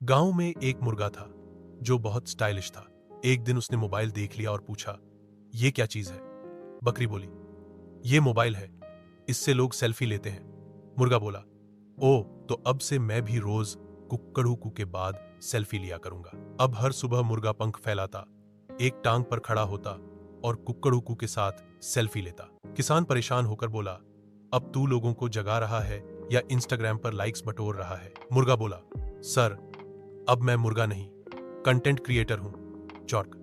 गांव में एक मुर्गा था जो बहुत स्टाइलिश था। एक दिन उसने मोबाइल देख लिया और पूछा, ये क्या चीज है? बकरी बोली, ये मोबाइल है, इससे लोग सेल्फी लेते हैं। मुर्गा बोला, ओ, तो अब से मैं भी रोज कुक्कड़ू के बाद सेल्फी लिया करूंगा। अब हर सुबह मुर्गा पंख फैलाता, एक टांग पर खड़ा होता और कुक्कड़ू के साथ सेल्फी लेता। किसान परेशान होकर बोला, अब तू लोगों को जगा रहा है या इंस्टाग्राम पर लाइक्स बटोर रहा है? मुर्गा बोला, सर, अब मैं मुर्गा नहीं, कंटेंट क्रिएटर हूं। चौक।